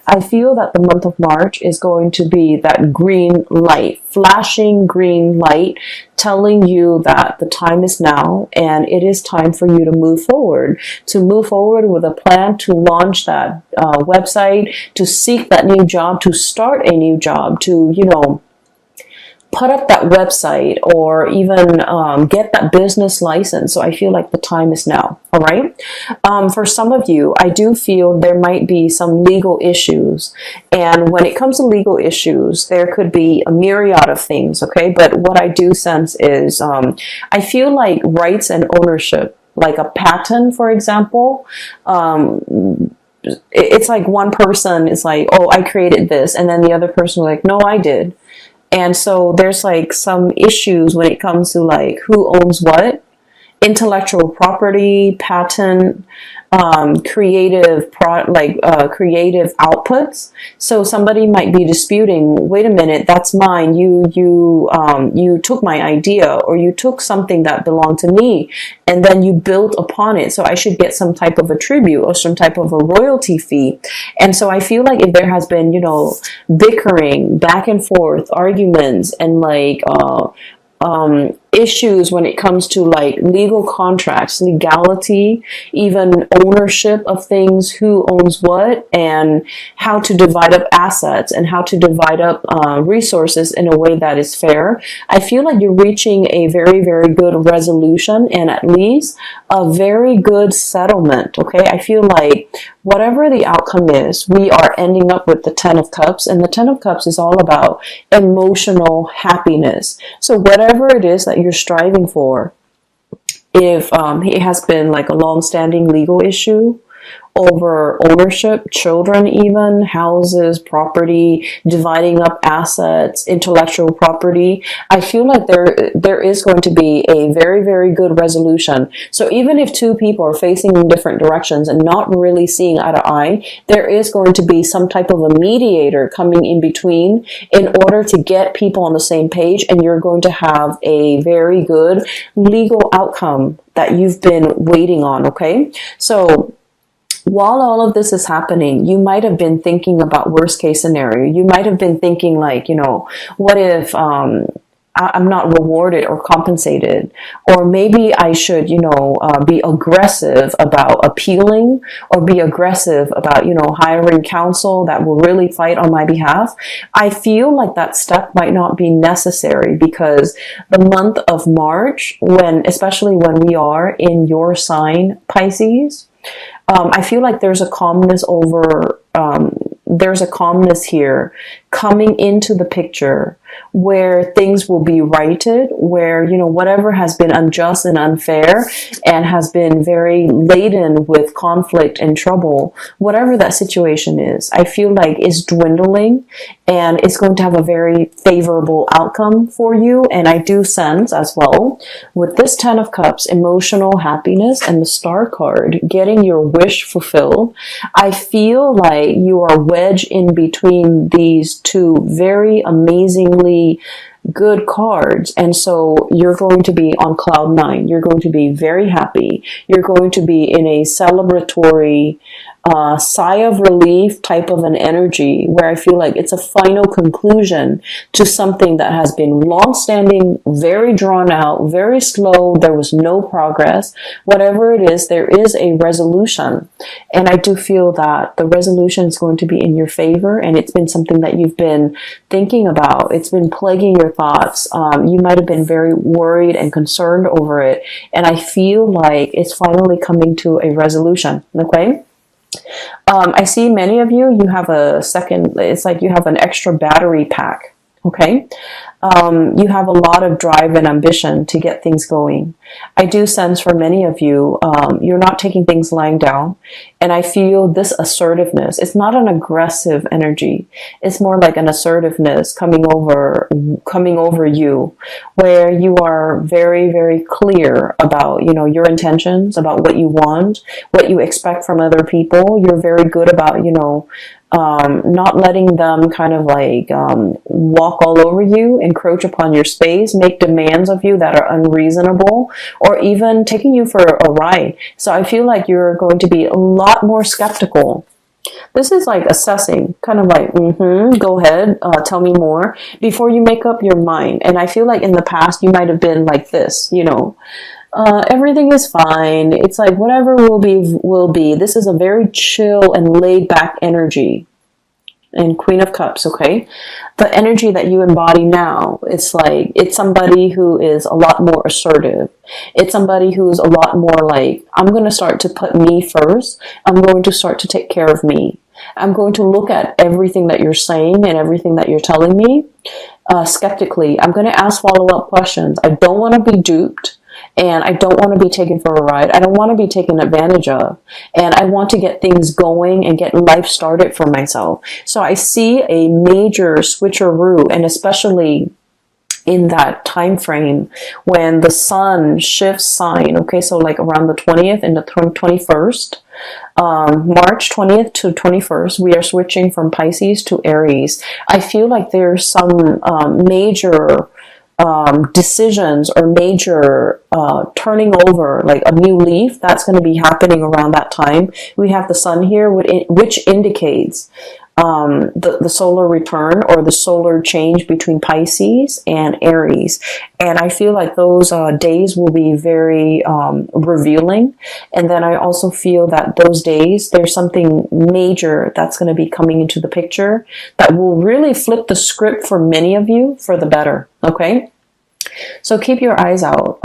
I feel that the month of March is going to be that green light, flashing green light, telling you that the time is now and it is time for you to move forward with a plan to launch that website, to seek that new job, to start a new job, to, put up that website, or even get that business license. So I feel like the time is now. All right. For some of you, I do feel there might be some legal issues. And when it comes to legal issues, there could be a myriad of things. Okay. But what I do sense is I feel like rights and ownership, like a patent, for example, it's like one person is like, oh, I created this. And then the other person is like, no, I did. And so there's like some issues when it comes to like who owns what, intellectual property, patent, creative outputs. So somebody might be disputing, wait a minute, that's mine. You took my idea, or you took something that belonged to me, and then you built upon it. So I should get some type of a tribute or some type of a royalty fee. And so I feel like if there has been, bickering, back and forth, arguments, and like, issues when it comes to like legal contracts, legality, even ownership of things, who owns what, and how to divide up assets and how to divide up resources in a way that is fair. I feel like you're reaching a very, very good resolution, and at least a very good settlement. Okay. I feel like whatever the outcome is, we are ending up with the 10 of Cups, and the 10 of Cups is all about emotional happiness. So whatever it is that you're striving for, if it has been like a long-standing legal issue over ownership, children, even houses, property, dividing up assets, intellectual property, I feel like there is going to be a very, very good resolution. So even if two people are facing in different directions and not really seeing eye to eye, there is going to be some type of a mediator coming in between in order to get people on the same page, and you're going to have a very good legal outcome that you've been waiting on. Okay, so while all of this is happening, you might have been thinking about worst case scenario. You might have been thinking like, what if I'm not rewarded or compensated? Or maybe I should, be aggressive about appealing, or be aggressive about, hiring counsel that will really fight on my behalf. I feel like that step might not be necessary, because the month of March, especially when we are in your sign, Pisces, I feel like there's a calmness here coming into the picture, where things will be righted, where, whatever has been unjust and unfair and has been very laden with conflict and trouble, whatever that situation is, I feel like is dwindling, and it's going to have a very favorable outcome for you. And I do sense as well, with this 10 of Cups, emotional happiness, and the Star card, getting your wish fulfilled, I feel like you are wedged in between these two very amazingly good cards. And so you're going to be on cloud 9. You're going to be very happy. You're going to be in a celebratory sigh of relief type of an energy, where I feel like it's a final conclusion to something that has been long-standing, very drawn out, very slow. There was no progress. Whatever it is, there is a resolution. And I do feel that the resolution is going to be in your favor, and it's been something that you've been thinking about. It's been plaguing your thoughts. You might have been very worried and concerned over it. And I feel like it's finally coming to a resolution. Okay? I see many of you have it's like you have an extra battery pack. Okay. You have a lot of drive and ambition to get things going. I do sense for many of you, you're not taking things lying down. And I feel this assertiveness. It's not an aggressive energy. It's more like an assertiveness coming over you, where you are very, very clear about, your intentions, about what you want, what you expect from other people. You're very good about, not letting them kind of like walk all over you, encroach upon your space, make demands of you that are unreasonable, or even taking you for a ride. So I feel like you're going to be a lot more skeptical This is like assessing, kind of like, go ahead, tell me more before you make up your mind. And I feel like in the past you might have been like this, you know, everything is fine. It's like whatever will be, will be. This is a very chill and laid back energy. And Queen of Cups, okay? The energy that you embody now, it's like, it's somebody who is a lot more assertive. It's somebody who's a lot more like, I'm going to start to put me first. I'm going to start to take care of me. I'm going to look at everything that you're saying and everything that you're telling me skeptically. I'm going to ask follow-up questions. I don't want to be duped. And I don't want to be taken for a ride. I don't want to be taken advantage of. And I want to get things going and get life started for myself. So I see a major switcheroo, and especially in that time frame when the sun shifts sign. Okay, so like around the 20th and the 21st. March 20th to 21st, we are switching from Pisces to Aries. I feel like there's some major decisions or major turning over, like a new leaf, that's going to be happening around that time. We have the sun here, which indicates the solar return or the solar change between Pisces and Aries. And I feel like those days will be very revealing. And then I also feel that those days, there's something major that's going to be coming into the picture that will really flip the script for many of you for the better. Okay? So keep your eyes out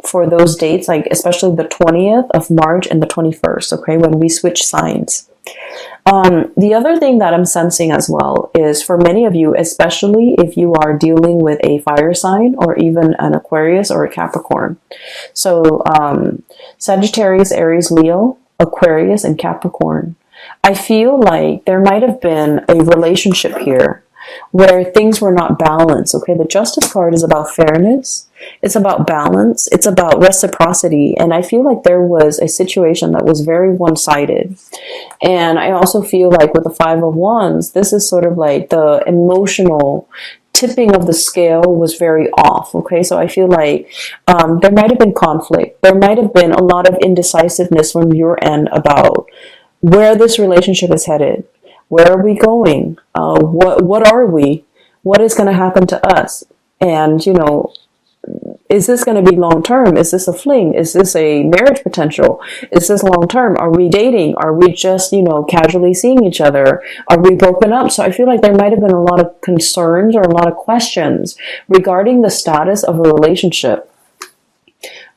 for those dates, like especially the 20th of March and the 21st, okay, when we switch signs. The other thing that I'm sensing as well is for many of you, especially if you are dealing with a fire sign or even an Aquarius or a Capricorn. So Sagittarius, Aries, Leo, Aquarius, and Capricorn. I feel like there might have been a relationship here where things were not balanced. Okay, the Justice card is about fairness. It's about balance. It's about reciprocity. And I feel like there was a situation that was very one-sided. And I also feel like with the Five of Wands, this is sort of like the emotional tipping of the scale was very off. Okay, so I feel like there might have been conflict. There might have been a lot of indecisiveness from your end about where this relationship is headed. Where are we going? What are we? What is going to happen to us? And, you know, is this going to be long term? Is this a fling? Is this a marriage potential? Is this long term? Are we dating? Are we just, you know, casually seeing each other? Are we broken up? So I feel like there might have been a lot of concerns or a lot of questions regarding the status of a relationship.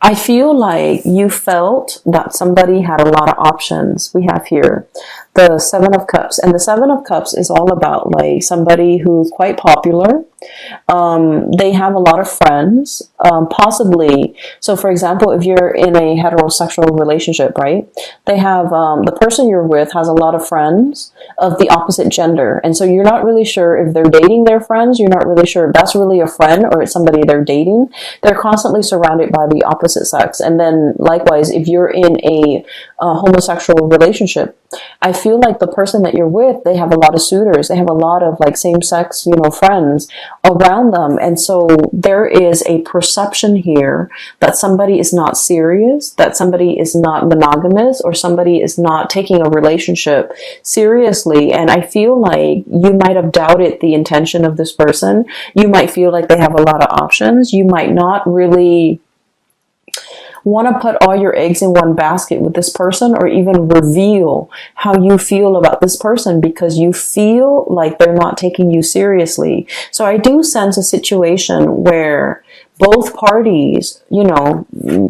I feel like you felt that somebody had a lot of options. We have here the Seven of Cups, and the Seven of Cups is all about like somebody who's quite popular. They have a lot of friends, possibly. So for example, if you're in a heterosexual relationship, right? They have, the person you're with has a lot of friends of the opposite gender. And so you're not really sure if they're dating their friends. You're not really sure if that's really a friend or it's somebody they're dating. They're constantly surrounded by the opposite sex. And then likewise, if you're in a homosexual relationship, I feel like the person that you're with, they have a lot of suitors. They have a lot of like same-sex, you know, friends around them. And so there is a perception here that somebody is not serious, that somebody is not monogamous, or somebody is not taking a relationship seriously. And I feel like you might have doubted the intention of this person. You might feel like they have a lot of options. You might not really want to put all your eggs in one basket with this person, or even reveal how you feel about this person because you feel like they're not taking you seriously. So I do sense a situation where both parties, you know,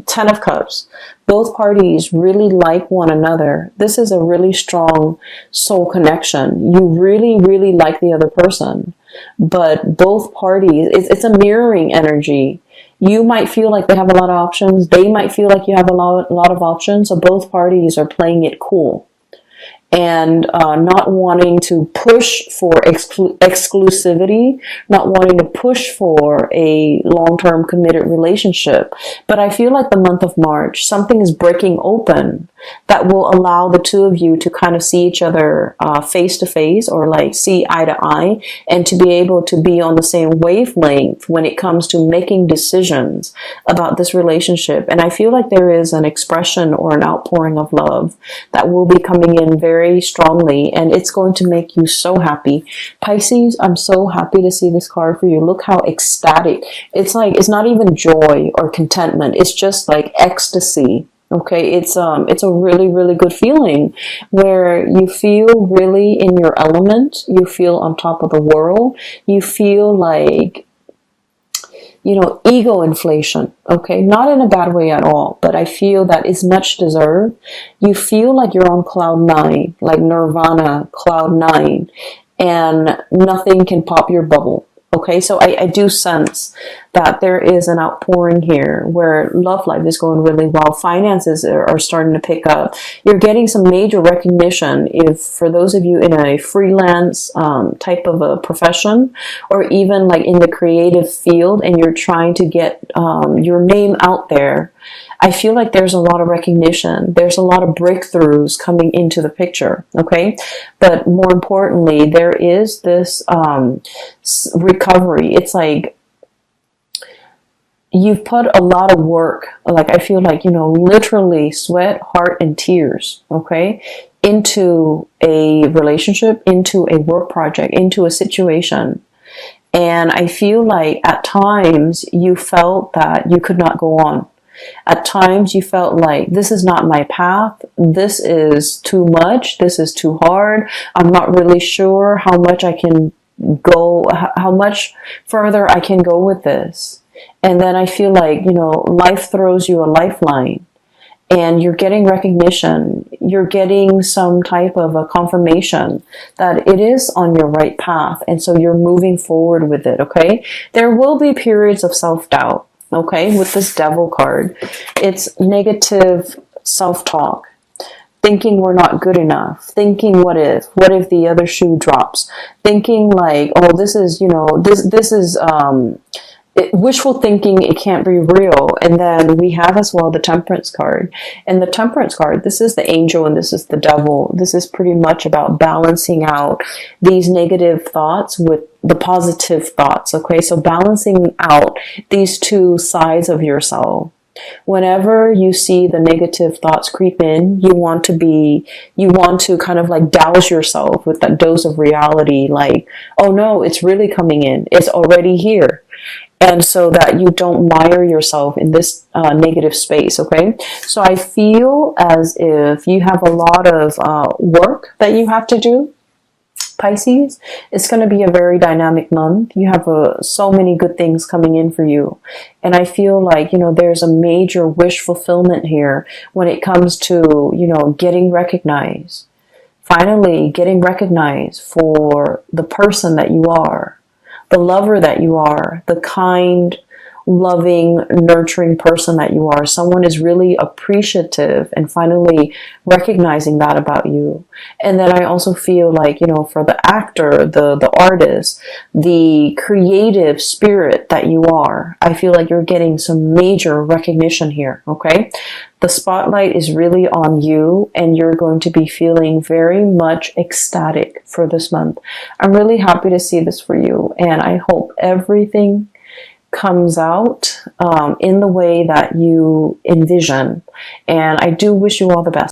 Ten of Cups, both parties really like one another. This is a really strong soul connection. You really, really like the other person, but both parties, it's a mirroring energy. You might feel like they have a lot of options. They might feel like you have a lot of options. So both parties are playing it cool and not wanting to push for exclusivity, not wanting to push for a long-term committed relationship. But I feel like the month of March, something is breaking open that will allow the two of you to kind of see each other face to face, or like see eye to eye, and to be able to be on the same wavelength when it comes to making decisions about this relationship. And I feel like there is an expression or an outpouring of love that will be coming in very very strongly, and it's going to make you so happy. Pisces, I'm so happy to see this card for you. Look how ecstatic. It's like, it's not even joy or contentment. It's just like ecstasy. Okay, it's a really, really good feeling where you feel really in your element. You feel on top of the world. You feel like, you know, ego inflation. Okay, not in a bad way at all, but I feel that it's much deserved. You feel like you're on cloud nine, like nirvana, cloud nine, and nothing can pop your bubble. Okay, so I do sense that there is an outpouring here where love life is going really well. Finances are starting to pick up. You're getting some major recognition if, for those of you in a freelance type of a profession, or even like in the creative field, and you're trying to get your name out there. I feel like there's a lot of recognition. There's a lot of breakthroughs coming into the picture, okay? But more importantly, there is this recovery. It's like you've put a lot of work, like I feel like, you know, literally sweat, heart, and tears, okay, into a relationship, into a work project, into a situation. And I feel like at times you felt that you could not go on. At times you felt like, this is not my path. This is too much. This is too hard. I'm not really sure how much I can go, how much further I can go with this. And then I feel like, you know, life throws you a lifeline and you're getting recognition. You're getting some type of a confirmation that it is on your right path. And so you're moving forward with it. Okay. There will be periods of self-doubt. Okay, with this Devil card, it's negative self-talk, thinking we're not good enough, thinking what if the other shoe drops, thinking like, oh, this is, you know, this is wishful thinking, it can't be real. And then we have as well the Temperance card. And the Temperance card, this is the angel and this is the devil. This is pretty much about balancing out these negative thoughts with the positive thoughts. Okay, so balancing out these two sides of yourself. Whenever you see the negative thoughts creep in, you want to kind of like douse yourself with that dose of reality, like, oh no, it's really coming in. It's already here. And so that you don't mire yourself in this negative space, okay? So I feel as if you have a lot of work that you have to do, Pisces. It's going to be a very dynamic month. You have so many good things coming in for you. And I feel like, you know, there's a major wish fulfillment here when it comes to, you know, getting recognized. Finally, getting recognized for the person that you are, the lover that you are, the kind, loving, nurturing person that you are. Someone is really appreciative and finally recognizing that about you. And then I also feel like, you know, for the actor, the artist, the creative spirit that you are, I feel like you're getting some major recognition here, okay? The spotlight is really on you and you're going to be feeling very much ecstatic for this month. I'm really happy to see this for you, and I hope everything comes out in the way that you envision. And I do wish you all the best.